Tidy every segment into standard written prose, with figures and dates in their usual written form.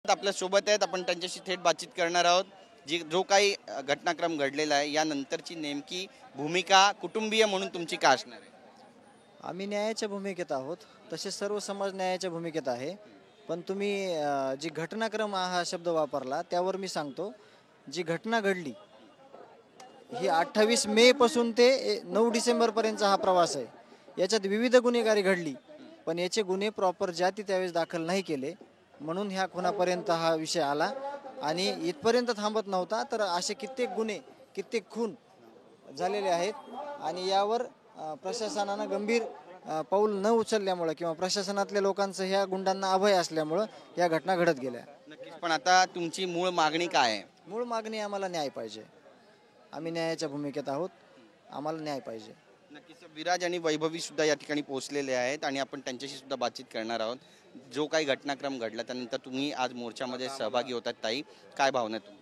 आपल्या सोबत आहेत, आपण त्यांच्याशी थेट बातचीत करणार आहोत। जो काही घटनाक्रम घडलेला आहे यानंतरची नेमकी भूमिका कुटुंबीय म्हणून तुमची काय असणार आहे? आम्ही न्यायाच्या भूमिकेत आहोत, तसेच सर्व समाज न्यायाच्या भूमिकेत आहे। पण तुम्ही जी घटनाक्रम हा शब्द वापरला त्यावर मी सांगतो, जी घटना घडली ही 28 मे पासून ते 9 डिसेंबर पर्यंतचा हा प्रवास आहे। याच्यात विविध गुन्हेगारी घडली, पण याचे गुन्हे प्रॉपर जाती त्यावेळेस दाखल नाही केले, म्हणून ह्या खुनापर्यंत हा विषय आला। आणि इथपर्यंत थांबत नव्हता, तर असे कित्येक गुन्हे, कित्येक खून झालेले आहेत। आणि यावर प्रशासनानं गंभीर पाऊल न उचलल्यामुळे किंवा प्रशासनातल्या लोकांचं ह्या गुंडांना अभय असल्यामुळे या घटना घडत गेल्या। नक्कीच, पण आता तुमची मूळ मागणी काय आहे? मूळ मागणी आम्हाला न्याय पाहिजे। आम्ही न्यायाच्या भूमिकेत आहोत, आम्हाला न्याय पाहिजे। नक्कीच, विराज आणि वैभवी सुद्धा या ठिकाणी पोहोचलेले आहेत आणि आपण त्यांच्याशी सुद्धा बातचीत करणार आहोत। जो काही घटनाक्रम घडला त्यानंतर तुम्ही आज मोर्चामध्ये सहभागी होतात, ताई काय भावना आहे तुमची?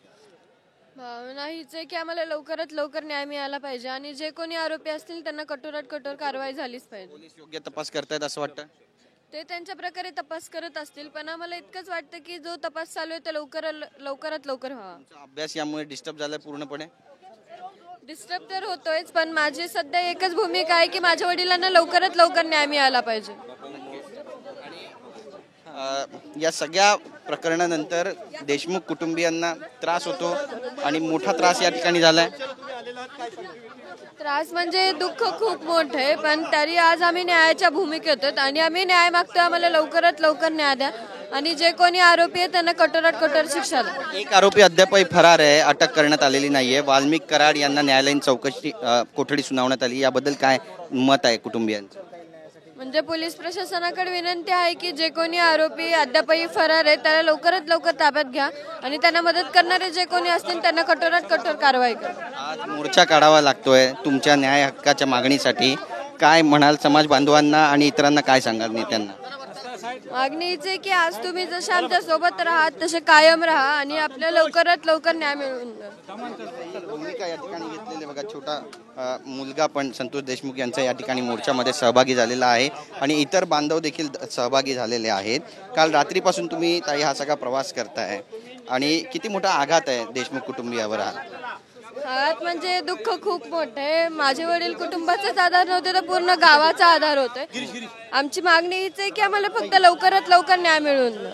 भावना हीच आहे की आम्हाला लवकरात लवकर न्याय मिळाला पाहिजे आणि जे कोणी आरोपी असतील त्यांना कठोरात कठोर कारवाई झालीच पाहिजे। पोलीस योग्य तपास करतायत असं वाटतं? ते त्यांच्या प्रकारे तपास करत असतील, पण आम्हाला इतकंच वाटतं की जो तपास चालू आहे तो लवकरात लवकर व्हावा। तुमचा अभ्यास यामुळे डिस्टर्ब झालाय पूर्णपणे? डिस्टर्ब तर होतोयच, पण माझी सध्या एकच भूमिका आहे की माझ्या वडिलांना लवकरात लवकर न्याय मिळाला पाहिजे। या सगळ्या प्रकरणानंतर देशमुख कुटुंबियांना त्रास होतो आणि मोठा त्रास या ठिकाणी झालाय। त्रास म्हणजे दुःख खूप मोठं आहे, पण तरी आज आम्ही न्यायाच्या भूमिकेत आहोत आणि आम्ही न्याय मागतोय। आम्हाला लवकरात लवकर न्याय द्या आणि जे कोणी आरोपी आहे त्यांना कठोरात कठोर शिक्षा द्या। एक आरोपी अद्यापही फरार आहे, अटक करण्यात आलेली नाहीये। वाल्मिक कराड यांना न्यायालयीन चौकशी कोठडी सुनावण्यात आली, याबद्दल काय मत आहे कुटुंबियांचं? म्हणजे पोलीस प्रशासनाकडे विनंती आहे की जे कोणी आरोपी अद्यापही फरार आहे त्याला लवकरात लवकर ताब्यात घ्या आणि त्यांना मदत करणारे जे कोणी असतील त्यांना कठोरात कठोर कारवाई करा। आज मोर्चा काढावा लागतोय तुमच्या न्याय हक्काच्या मागणीसाठी, काय म्हणाल समाज बांधवांना आणि इतरांना काय सांगाल नेत्यांना? मागणी हीच आहे की आज तुम्ही जसे आमच्या सोबत राहात तसे कायम राहा आणि आपल्याला लवकरात लवकर न्याय मिळवून द्या। भूमिका या ठिकाणी घेतलेली बघा, छोटा मुलगा पण संतोष देशमुख यांचा या ठिकाणी मोर्चामध्ये सहभागी झालेला आहे आणि इतर बांधव देखील सहभागी झालेले आहेत। काल रात्रीपासून तुम्ही ताई हा सगळा प्रवास करताय आणि किती मोठा आघात आहे देशमुख कुटुंबियावर हा? आघात म्हणजे दुःख खूप मोठं आहे। माझे वडील कुटुंबाचाच आधार नव्हते तर पूर्ण गावाचा आधार होतोय। आमची मागणी हीच आहे की आम्हाला फक्त लवकरात लवकर न्याय मिळवून द्या।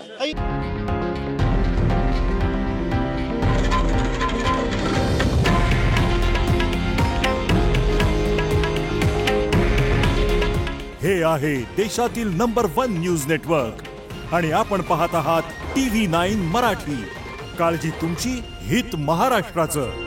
हे आहे देशातील नंबर 1 न्यूज नेटवर्क आणि आपण पाहत आहात TV9 मराठी। काळजी तुमची, हित महाराष्ट्राचं।